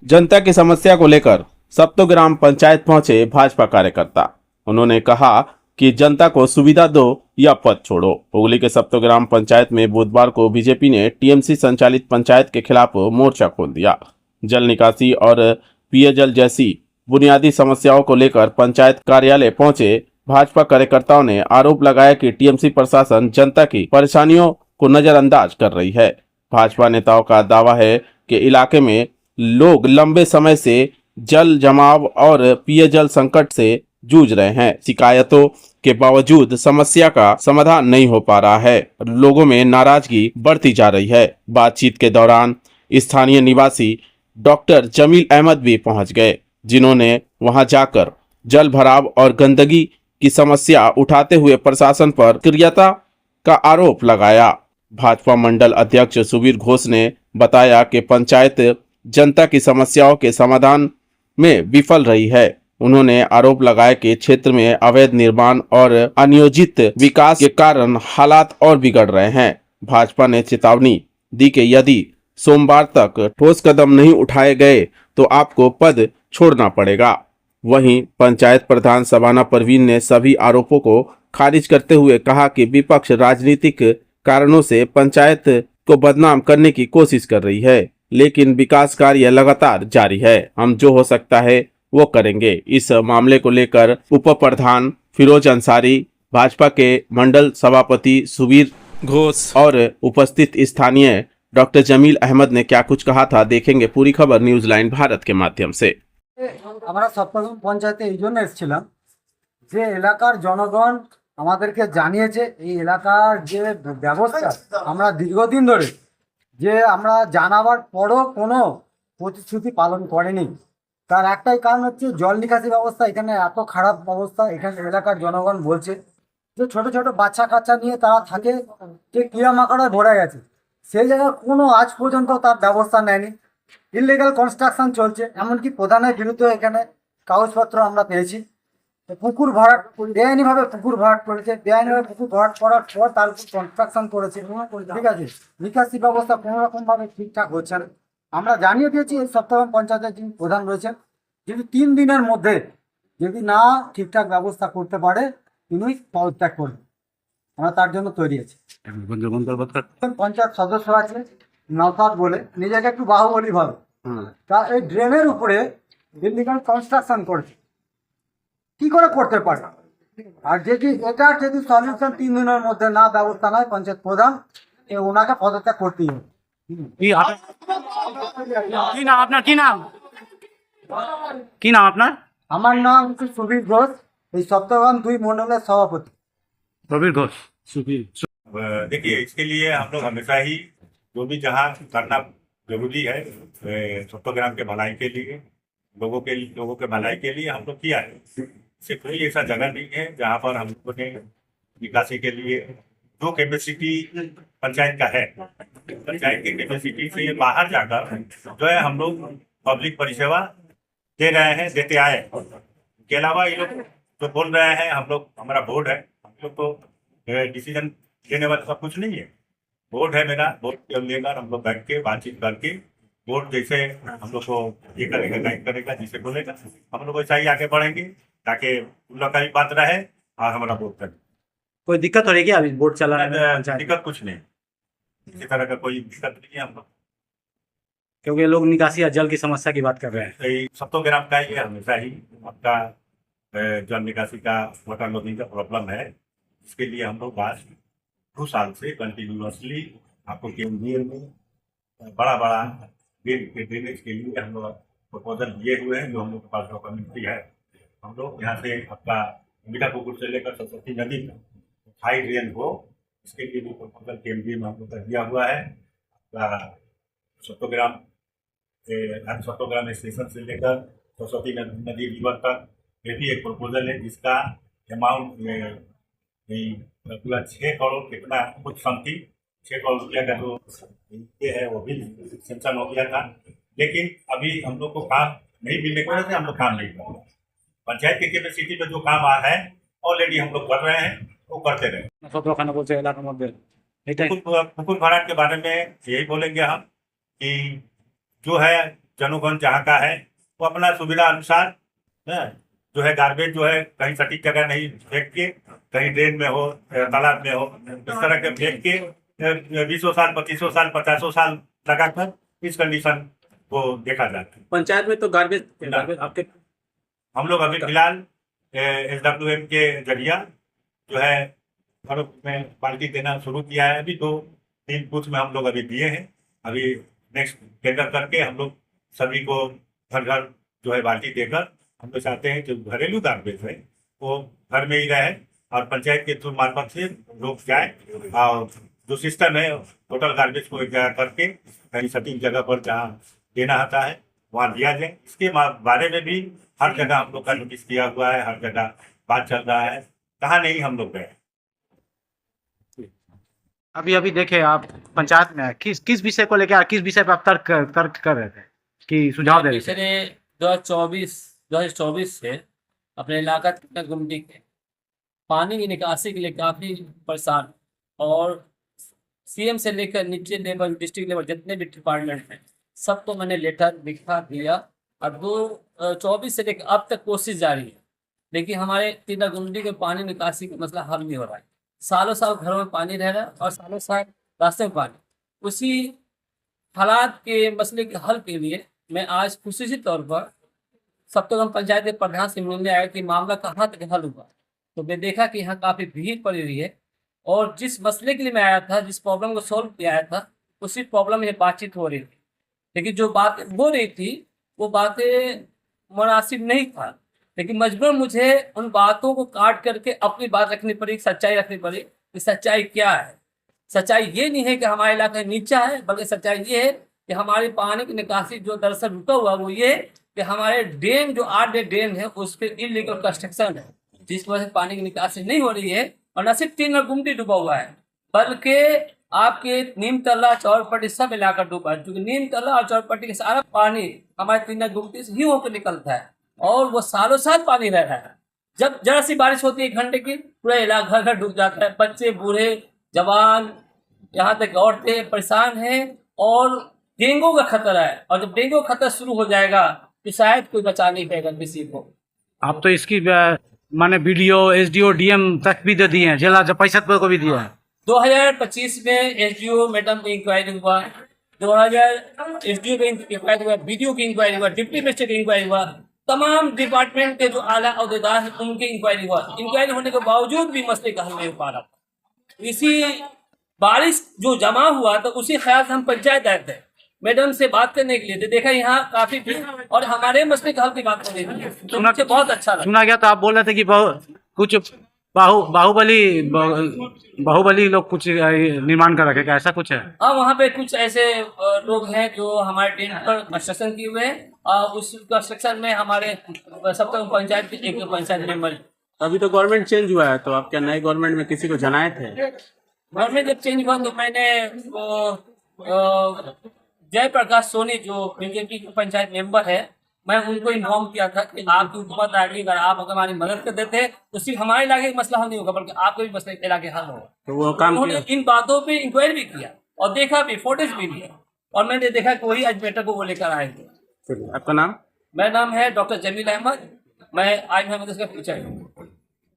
जनता की समस्या को लेकर सप्तग्राम पंचायत पहुंचे भाजपा कार्यकर्ता। उन्होंने कहा कि जनता को सुविधा दो या पद छोड़ो। हुगली के सप्तग्राम पंचायत में बुधवार को बीजेपी ने टीएमसी संचालित पंचायत के खिलाफ मोर्चा खोल दिया। जल निकासी और पेयजल जैसी बुनियादी समस्याओं को लेकर पंचायत कार्यालय पहुंचे भाजपा कार्यकर्ताओं ने आरोप लगाया कि टीएमसी प्रशासन जनता की परेशानियों को नजरअंदाज कर रही है। भाजपा नेताओं का दावा है कि इलाके में लोग लंबे समय से जल जमाव और पेयजल संकट से जूझ रहे हैं। शिकायतों के बावजूद समस्या का समाधान नहीं हो पा रहा है। लोगों में नाराजगी बढ़ती जा रही है। बातचीत के दौरान स्थानीय निवासी डॉक्टर जमील अहमद भी पहुंच गए, जिन्होंने वहां जाकर जल भराव और गंदगी की समस्या उठाते हुए प्रशासन पर क्रियता का आरोप लगाया। भाजपा मंडल अध्यक्ष सुबीर घोष ने बताया कि पंचायत जनता की समस्याओं के समाधान में विफल रही है। उन्होंने आरोप लगाया कि क्षेत्र में अवैध निर्माण और अनियोजित विकास के कारण हालात और बिगड़ रहे हैं। भाजपा ने चेतावनी दी कि यदि सोमवार तक ठोस कदम नहीं उठाए गए तो आपको पद छोड़ना पड़ेगा। वहीं पंचायत प्रधान सबाना परवीन ने सभी आरोपों को खारिज करते हुए कहा कि विपक्ष राजनीतिक कारणों से पंचायत को बदनाम करने की कोशिश कर रही है, लेकिन विकास कार्य लगातार जारी है। हम जो हो सकता है वो करेंगे। इस मामले को लेकर उप प्रधान फिरोज अंसारी, भाजपा के मंडल सभापति सुबीर घोष और उपस्थित स्थानीय डॉक्टर जमील अहमद ने क्या कुछ कहा था, देखेंगे पूरी खबर न्यूज लाइन भारत के माध्यम से। আমরা সপ্তগ্রাম পঞ্চায়েতে এই জন্য এসেছিলাম যে এলাকার জনগণ আমাদেরকে জানিয়েছে এই এলাকার যে ব্যবস্থা আমরা দীর্ঘদিন ধরে যে আমরা জানাবার পরও কোনো প্রতিশ্রুতি পালন করেনি। তার একটাই কারণ হচ্ছে জল নিকাশি ব্যবস্থা এখানে এত খারাপ অবস্থা। এখানে এলাকার জনগণ বলছে যে ছোট ছোট বাচ্চা কাচ্চা নিয়ে তারা থাকে, যে কিরামাকড়ায় ভরে গেছে, সেই জায়গায় কোনো আজ পর্যন্ত তার ব্যবস্থা নেয়নি। ইললিগাল কনস্ট্রাকশন চলছে, এমনকি প্রধানের বিরুদ্ধে এখানে কাগজপত্র আমরা পেয়েছি। পুকুর ভরাট, বেআইনিভাবে পুকুর ভরাট করেছে, বেআইনিভাবে পুকুর ভরাট করার পর তার উপর কনস্ট্রাকশন করেছে, ঠিক আছে। নিকাশি ব্যবস্থা কোনোরকমভাবে ঠিকঠাক হচ্ছে না। আমরা জানিয়ে দিয়েছি এই সপ্তগ্রাম পঞ্চায়েতের যিনি প্রধান রয়েছেন, যদি 3 দিনের মধ্যে যদি না ঠিকঠাক ব্যবস্থা করতে পারে তিনি পদত্যাগ করবেন। আমরা তার জন্য তৈরি আছি। পঞ্চায়েত সদস্য আছে নওসাদ বলে, নিজেকে একটু বাহুবলী ভাবে, তা এই ড্রেনের উপরে ইললিগাল কনস্ট্রাকশন করেছে, কি করে করতে পারে? আর যদি এটার যদি সলিউশন 3 দিনের মধ্যে না ব্যবস্থা নেয় পঞ্চায়েত প্রধান, ওনাকে পদত্যাগ করতেই হবে। কি নাম আপনার? আমার নাম হচ্ছে সুবীর ঘোষ, এই সপ্তগ্রাম 2 মন্ডলের সভাপতি। सुबीर घोष। देखिए, इसके लिए हम लोग हमेशा ही जो भी जहाँ करना जरूरी है सप्तग्राम के भलाई के लिए, लोगों के भलाई के लिए हम लोग किया है। इससे कोई ऐसा जगह नहीं है जहाँ पर हम लोगों ने निकासी के लिए जो कैपेसिटी पंचायत का है, पंचायत की कैपेसिटी से बाहर जाकर जो है हम लोग पब्लिक परिसेवा दे रहे हैं, देते आए। इसके अलावा ये लोग जो बोल रहे हैं, हम लोग, हमारा बोर्ड है, हम लोग तो डिसीजन देने वाला सब कुछ नहीं है। बोर्ड है मेरा, बोर्ड लेकर हम लोग बैठ के बातचीत करके बोर्ड जैसे हम लोग को ये करेगा, गाइड करेगा, जिसे बोलेगा हम लोग वैसा ही आगे बढ़ेंगे, ताकि उन लोग का भी बात रहे और हमारा बोर्ड करे। कोई दिक्कत हो रही है क्या अभी बोर्ड चलाने में? दिक्कत कुछ नहीं, किसी तरह का कोई दिक्कत नहीं है हम लोग, क्योंकि लोग निकासी या जल की समस्या की बात कर रहे हैं। सप्तग्राम का ये हमेशा ही आपका जल निकासी का वाटर लोडिंग का प्रॉब्लम है। इसके लिए हम लोग लास्ट 2 साल से कंटिन्यूसली आपको केंद्रीय में बड़ा ड्रेनेज के लिए हम लोग प्रपोजल दिए हुए हैं, जो हम लोग के पास डॉक्यूमेंट्री है। हम लोग यहाँ से आपका मीठा पुकुर से लेकर सरस्वती नदी तक हाई ड्रेन हो, इसके लिए भी प्रपोजल केंद्रीय में हम लोग का दिया हुआ है। आपका सप्तग्राम स्टेशन से लेकर सरस्वती नदी रिवर तक ये भी एक प्रपोजल है, जिसका अमाउंट पूरा 6 करोड़ कितना कुछ समथिंग 6 करोड़ रुपया का जो ये है वो भी सेंक्शन हो गया था। लेकिन अभी हम लोग को काम नहीं मिलने की वजह से हम लोग काम नहीं कर रहे। पंचायत की कैपेसिटी में जो काम आ रहा है ऑलरेडी हम लोग कर रहे हैं, वो करते रहे। पुकुर भराट के बारे में यही बोलेंगे हम कि जो है जनगण जहाँ का है वो अपना सुविधा अनुसार जो है गार्बेज जो है कहीं सटीक जगह नहीं फेंक के, कहीं ड्रेन में हो, तालाब में हो, इस तरह के फेंक के 20 साल 25 साल 50 साल लगाकर इस कंडीशन को देखा जाता है। पंचायत में तो गार्बेज आपके हम लोग अभी फिलहाल SWM के जरिया जो है घरों में बाल्टी देना शुरू किया है। अभी 2-3 बूथ में हम लोग अभी दिए हैं। अभी नेक्स्ट टेंडर करके हम लोग सभी को घर घर जो है बाल्टी देकर हम लोग चाहते हैं कि घरेलू गार्बेज है वो घर में ही रहे और पंचायत के थ्रू मार्फत से लोग जाए और जो सिस्टम है टोटल गार्बेज को एक जगह करके कहीं सटीक जगह पर जहाँ देना होता है वहाँ दिया जाए। इसके बारे में भी हर जगह हम लोग का नोटिस किया हुआ है, हर जगह बात चल रहा है, कहाँ नहीं हम लोग गए। अभी देखे आप पंचायत में किस विषय को लेकर, किस विषय पर आप तर्क कर रहे थे कि सुझाव दे रहे थे? पिछले 2024 से अपने इलाका के गुमटी के पानी की निकासी के लिए काफ़ी परेशान और सीएम से लेकर नीचे लेवल डिस्ट्रिक्ट लेवल जितने भी डिपार्टमेंट हैं सबको मैंने लेटर लिखा दिया और 2024 से लेकर अब तक कोशिश जारी है, लेकिन हमारे तीना गुमटी के पानी निकासी का मसला हल नहीं हो रहा है। सालों साल घरों में पानी रह रहा है और सालों साल रास्ते में पानी। उसी हालात के मसले के हल के लिए मैं आज खुशी तौर पर सप्तगम पंचायत के प्रधान से मिलने आया कि मामला कहाँ तक हल हुआ। तो मैं देखा कि यहाँ काफ़ी भीड़ पड़ी हुई है और जिस मसले के लिए मैं आया था, जिस प्रॉब्लम को सॉल्व किया आया था, उसी प्रॉब्लम में बातचीत हो रही थी, लेकिन जो बात हो रही थी वो बातें मुनासिब नहीं था। लेकिन मजबूर मुझे उन बातों को काट करके अपनी बात रखनी पड़ी, सच्चाई रखनी पड़ी कि सच्चाई क्या है। सच्चाई ये नहीं है कि हमारा इलाका नीचा है, बल्कि सच्चाई ये है कि हमारे पानी की निकासी जो दरअसल रुका हुआ वो ये कि हमारे ड्रेन जो 8 ड्रेन है उस पर इलीगल कंस्ट्रक्शन है, जिस वजह से पानी की निकासी नहीं हो रही है। और न सिर्फ 3 गुमटी डूबा हुआ है बल्कि आपके नीमतला चौरपट्टी सब इलाका डूबा है, क्योंकि नीमतला और चौरपट्टी का सारा पानी हमारे 3 गुमटी से ही होकर निकलता है और वो सालों साल पानी रह रहा है। जब जरा सी बारिश होती है 1 घंटे की पूरा इलाका घर डूब जाता है। बच्चे बूढ़े जवान यहाँ तक औरतें परेशान हैं और डेंगू का खतरा है, और जब डेंगू का खतरा शुरू हो जाएगा तो शायद कोई बचा नहीं पाएगा किसी को। आप तो इसकी माने वीडियो SDO DM तक भी दे दिए हैं, जिला परिषद को भी दिया है। 2025 में SDO मैडम की इंक्वायरी हुआ, 2000 SDO की इंक्वायरी हुआ, BDO की इंक्वायरी हुआ, डिप्टी मजिस्ट्रेट की इंक्वायरी हुआ, तमाम डिपार्टमेंट के जो आला अहदेदार हैं उनकी इंक्वायरी हुआ। इंक्वायरी होने के बावजूद भी मसले का हल नहीं हो पा रहा। इसी बारिश जो जमा हुआ तो उसी ख्याल से हम पंचायत आए थे मैडम से बात करने के लिए, तो देखा यहाँ काफी भीड़ और हमारे मसले के हल की बात हो रही थी, तो मुझे बहुत अच्छा लगा। सुना गया तो आप बोल रहे थे कि कुछ बाहुबली लोग कुछ निर्माण कर रखे, क्या ऐसा कुछ है? हाँ, वहाँ पे कुछ ऐसे लोग हैं जो हमारे टेंट पर कंस्ट्रक्शन किए हुए हैं और उस कंस्ट्रक्शन में हमारे सप्तम पंचायत के एक पंचायत मेंबर। अभी तो गवर्नमेंट चेंज हुआ है, तो आप क्या नए गवर्नमेंट में किसी को जनाए थे? गवर्नमेंट जब चेंज हुआ तो मैंने जयप्रकाश सोनी जो बीजेपी के पंचायत मेंबर है, मैं उनको इन्फॉर्म किया था कि आपकी हुकूमत आएगी, अगर आप हमारी मदद कर देते तो सिर्फ हमारे इलाके का मसला हल नहीं होगा बल्कि आपके भी मसले इलाके हल होगा। तो वो काम उन्होंने इन बातों पे इंक्वायरी भी किया और देखा भी, फोटेज भी लिया और मैंने देखा कि वही आज बेटर को वो लेकर आएंगे। आपका नाम? मेरा नाम है डॉक्टर जमील अहमद, मैं आज मैं इसका फ्यूचर हूँ।